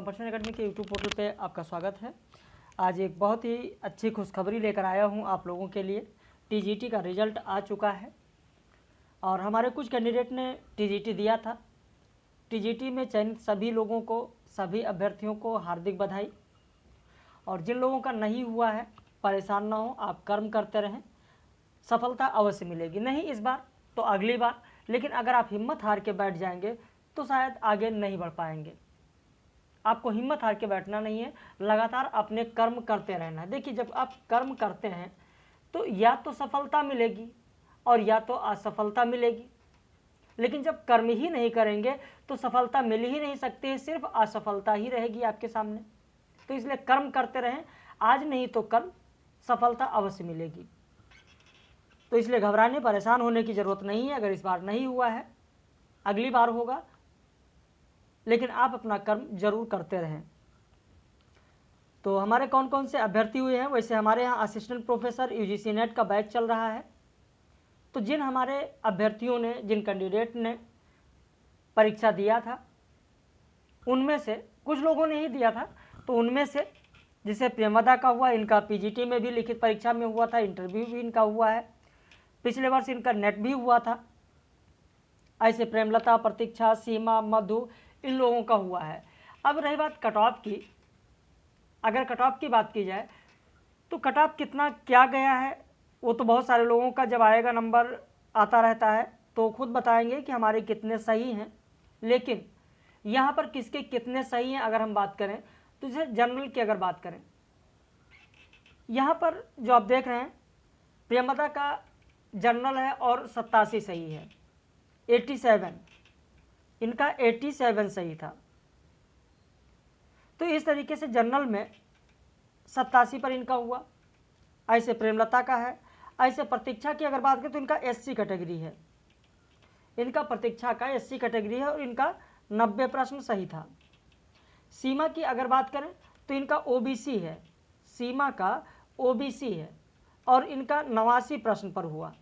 Competition academy के YouTube portal पे आपका स्वागत है। आज एक बहुत ही अच्छी खुशखबरी लेकर आया हूँ आप लोगों के लिए। टीजीटी का रिज़ल्ट आ चुका है और हमारे कुछ कैंडिडेट ने टीजीटी दिया था। टीजीटी में चयनित सभी लोगों को, सभी अभ्यर्थियों को हार्दिक बधाई। और जिन लोगों का नहीं हुआ है परेशान ना हो, आप कर्म करते रहें, सफलता अवश्य मिलेगी। नहीं इस बार तो अगली बार, लेकिन अगर आप हिम्मत हार के बैठ जाएंगे तो शायद आगे नहीं बढ़ पाएंगे। आपको हिम्मत हार के बैठना नहीं है, लगातार अपने कर्म करते रहना है। देखिए, जब आप कर्म करते हैं तो या तो सफलता मिलेगी और या तो असफलता मिलेगी, लेकिन जब कर्म ही नहीं करेंगे तो सफलता मिल ही नहीं सकती है, सिर्फ असफलता ही रहेगी आपके सामने। तो इसलिए कर्म करते रहें, आज नहीं तो कल सफलता अवश्य मिलेगी। तो इसलिए घबराने, परेशान होने की ज़रूरत नहीं है। अगर इस बार नहीं हुआ है अगली बार होगा, लेकिन आप अपना कर्म जरूर करते रहें। तो हमारे कौन कौन से अभ्यर्थी हुए हैं? वैसे हमारे यहाँ असिस्टेंट प्रोफेसर यूजीसी नेट का बैच चल रहा है। तो जिन हमारे अभ्यर्थियों ने, जिन कैंडिडेट ने परीक्षा दिया था, उनमें से कुछ लोगों ने ही दिया था, तो उनमें से जिसे प्रेमदा का हुआ, इनका पीजीटी में भी लिखित परीक्षा में हुआ था, इंटरव्यू भी इनका हुआ है, पिछले वर्ष इनका नेट भी हुआ था। ऐसे प्रेमलता, प्रतीक्षा, सीमा, मधु, इन लोगों का हुआ है। अब रही बात कट ऑफ की, अगर कट ऑफ की बात की जाए तो कट ऑफ कितना क्या गया है वो तो बहुत सारे लोगों का जब आएगा नंबर आता रहता है तो खुद बताएंगे कि हमारे कितने सही हैं। लेकिन यहाँ पर किसके कितने सही हैं अगर हम बात करें तो जैसे जनरल की अगर बात करें, यहाँ पर जो आप देख रहे हैं प्रेमदा का जनरल है और 87 सही है, 87, इनका 87 सही था। तो इस तरीके से जनरल में 87 पर इनका हुआ। ऐसे प्रेमलता का है। ऐसे प्रतीक्षा की अगर बात करें तो इनका एससी कैटेगरी है, इनका प्रतीक्षा का एससी कैटेगरी है और इनका 90 प्रश्न सही था। सीमा की अगर बात करें तो इनका ओबीसी है, सीमा का ओबीसी है और इनका 89 प्रश्न पर हुआ।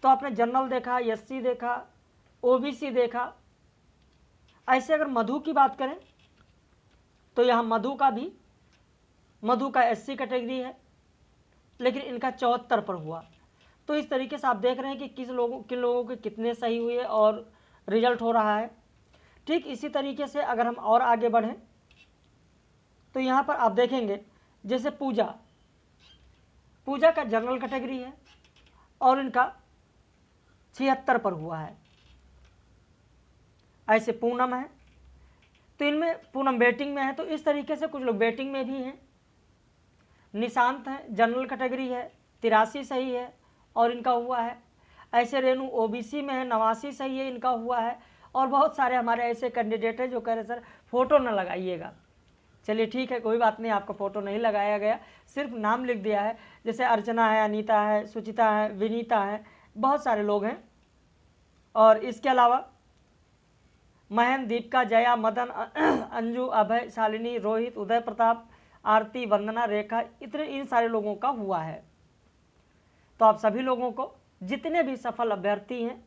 तो आपने जनरल देखा, एससी देखा, ओबीसी देखा। ऐसे अगर मधु की बात करें तो यहाँ मधु का एससी कैटेगरी है, लेकिन इनका 74 पर हुआ। तो इस तरीके से आप देख रहे हैं कि किन लोगों के कितने सही हुए और रिजल्ट हो रहा है। ठीक इसी तरीके से अगर हम और आगे बढ़ें तो यहाँ पर आप देखेंगे जैसे पूजा का जनरल कैटेगरी है और इनका 76 पर हुआ है। ऐसे पूनम है, तो इनमें पूनम बेटिंग में है, तो इस तरीके से कुछ लोग बेटिंग में भी हैं। निशांत है, जनरल कैटेगरी है, 83 सही है और इनका हुआ है। ऐसे रेणु ओबीसी में है, 89 सही है, इनका हुआ है। और बहुत सारे हमारे ऐसे कैंडिडेट हैं जो कह रहे सर फ़ोटो न लगाइएगा। चलिए ठीक है, कोई बात नहीं, आपका फ़ोटो नहीं लगाया गया, सिर्फ नाम लिख दिया है। जैसे अर्चना है, अनीता है, सुचिता है, विनीता है, बहुत सारे लोग हैं। और इसके अलावा महेंद्र, दीपिका, जया, मदन, अंजू, अभय, शालिनी, रोहित, उदय प्रताप, आरती, वंदना, रेखा, इतने इन सारे लोगों का हुआ है। तो आप सभी लोगों को, जितने भी सफल अभ्यर्थी हैं,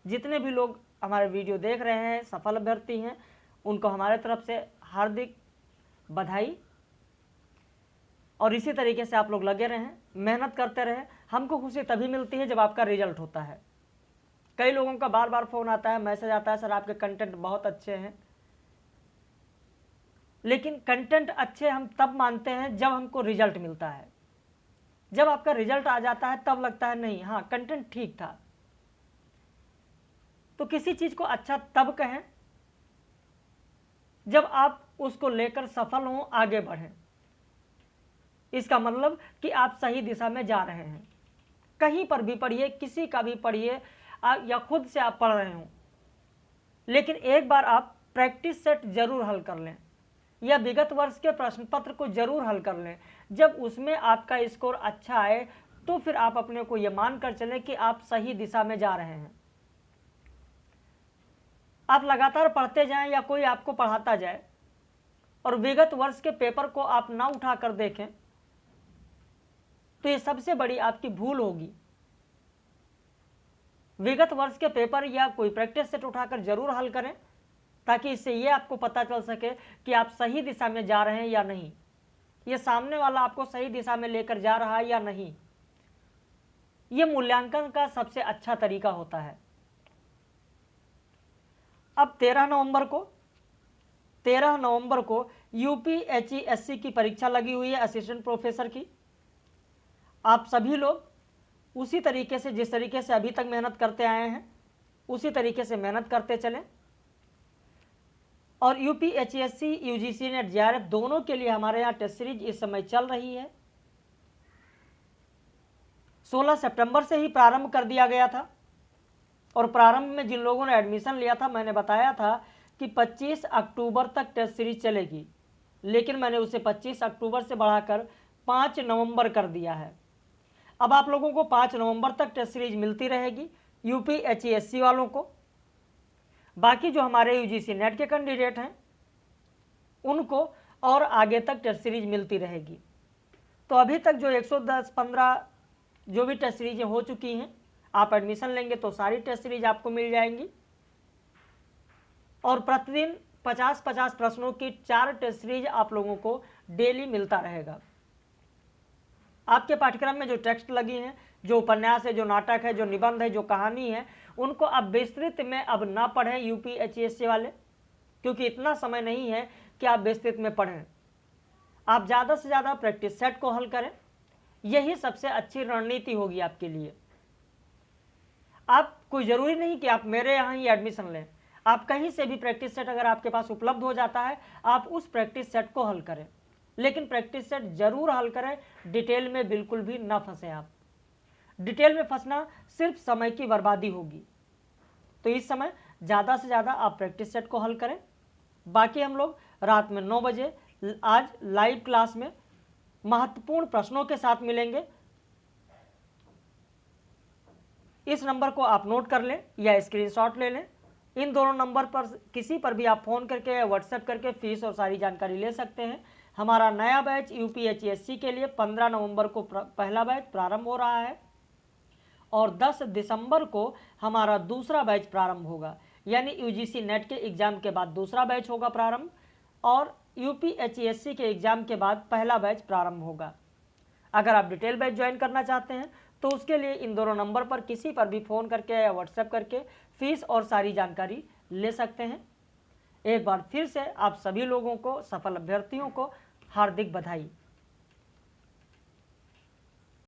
जितने भी लोग हमारे वीडियो देख रहे हैं सफल अभ्यर्थी हैं, उनको हमारे तरफ से हार्दिक बधाई। और इसी तरीके से आप लोग लगे रहें, मेहनत करते रहें। हमको खुशी तभी मिलती है जब आपका रिजल्ट होता है। कई लोगों का बार बार फ़ोन आता है, मैसेज आता है, सर आपके कंटेंट बहुत अच्छे हैं। लेकिन कंटेंट अच्छे हम तब मानते हैं जब हमको रिजल्ट मिलता है। जब आपका रिजल्ट आ जाता है तब लगता है नहीं, हाँ कंटेंट ठीक था। तो किसी चीज़ को अच्छा तब कहें जब आप उसको लेकर सफल हों, आगे बढ़ें। इसका मतलब कि आप सही दिशा में जा रहे हैं। कहीं पर भी पढ़िए, किसी का भी पढ़िए या खुद से आप पढ़ रहे हों, लेकिन एक बार आप प्रैक्टिस सेट जरूर हल कर लें या विगत वर्ष के प्रश्न पत्र को जरूर हल कर लें। जब उसमें आपका स्कोर अच्छा आए तो फिर आप अपने को ये मान कर चलें कि आप सही दिशा में जा रहे हैं। आप लगातार पढ़ते जाएं या कोई आपको पढ़ाता जाए और विगत वर्ष के पेपर को आप ना उठा कर देखें तो ये सबसे बड़ी आपकी भूल होगी। विगत वर्ष के पेपर या कोई प्रैक्टिस सेट उठाकर जरूर हल करें, ताकि इससे ये आपको पता चल सके कि आप सही दिशा में जा रहे हैं या नहीं, ये सामने वाला आपको सही दिशा में लेकर जा रहा है या नहीं। ये मूल्यांकन का सबसे अच्छा तरीका होता है। अब 13 नवंबर को यूपीएचईएससी की परीक्षा लगी हुई है असिस्टेंट प्रोफेसर की। आप सभी लोग उसी तरीके से, जिस तरीके से अभी तक मेहनत करते आए हैं, उसी तरीके से मेहनत करते चलें। और यूपीएचईएससी, यूजीसी नेट, जेआरएफ दोनों के लिए हमारे यहाँ टेस्ट सीरीज इस समय चल रही है। 16 सितंबर से ही प्रारंभ कर दिया गया था और प्रारंभ में जिन लोगों ने एडमिशन लिया था, मैंने बताया था कि 25 अक्टूबर तक टेस्ट सीरीज चलेगी, लेकिन मैंने उसे 25 अक्टूबर से बढ़ाकर 5 नवंबर कर दिया है। अब आप लोगों को 5 नवंबर तक टेस्ट सीरीज मिलती रहेगी यूपीएचईएससी वालों को। बाकी जो हमारे यूजीसी नेट के कैंडिडेट हैं उनको और आगे तक टेस्ट सीरीज मिलती रहेगी। तो अभी तक जो 110-15 जो भी टेस्ट सीरीजें हो चुकी हैं, आप एडमिशन लेंगे तो सारी टेस्ट सीरीज आपको मिल जाएंगी। और प्रतिदिन 50-50 प्रश्नों की 4 टेस्ट सीरीज आप लोगों को डेली मिलता रहेगा। आपके पाठ्यक्रम में जो टेक्स्ट लगी हैं, जो उपन्यास है, जो नाटक है, जो निबंध है, जो कहानी है, उनको अब विस्तृत में अब ना पढ़ें यूपीएचईएससी वाले, क्योंकि इतना समय नहीं है कि आप विस्तृत में पढ़ें। आप ज़्यादा से ज़्यादा प्रैक्टिस सेट को हल करें, यही सबसे अच्छी रणनीति होगी आपके लिए। आप कोई ज़रूरी नहीं कि आप मेरे यहाँ ही एडमिशन लें, आप कहीं से भी प्रैक्टिस सेट अगर आपके पास उपलब्ध हो जाता है, आप उस प्रैक्टिस सेट को हल करें, लेकिन प्रैक्टिस सेट जरूर हल करें, डिटेल में बिल्कुल भी ना फंसें। आप डिटेल में फंसना सिर्फ समय की बर्बादी होगी। तो इस समय ज़्यादा से ज़्यादा आप प्रैक्टिस सेट को हल करें। बाकी हम लोग रात में 9 बजे आज लाइव क्लास में महत्वपूर्ण प्रश्नों के साथ मिलेंगे। इस नंबर को आप नोट कर लें या स्क्रीनशॉट ले लें। इन दोनों नंबर पर किसी पर भी आप फ़ोन करके या व्हाट्सएप करके फीस और सारी जानकारी ले सकते हैं। हमारा नया बैच यूपीएचईएससी के लिए 15 नवंबर को पहला बैच प्रारंभ हो रहा है और 10 दिसंबर को हमारा दूसरा बैच प्रारंभ होगा, यानी यूजीसी नेट के एग्ज़ाम के बाद दूसरा बैच होगा प्रारंभ और यूपीएचईएससी के एग्ज़ाम के बाद पहला बैच प्रारंभ होगा। अगर आप डिटेल बैच ज्वाइन करना चाहते हैं तो उसके लिए इन दोनों नंबर पर किसी पर भी फ़ोन करके या व्हाट्सएप करके फीस और सारी जानकारी ले सकते हैं। एक बार फिर से आप सभी लोगों को, सफल अभ्यर्थियों को हार्दिक बधाई।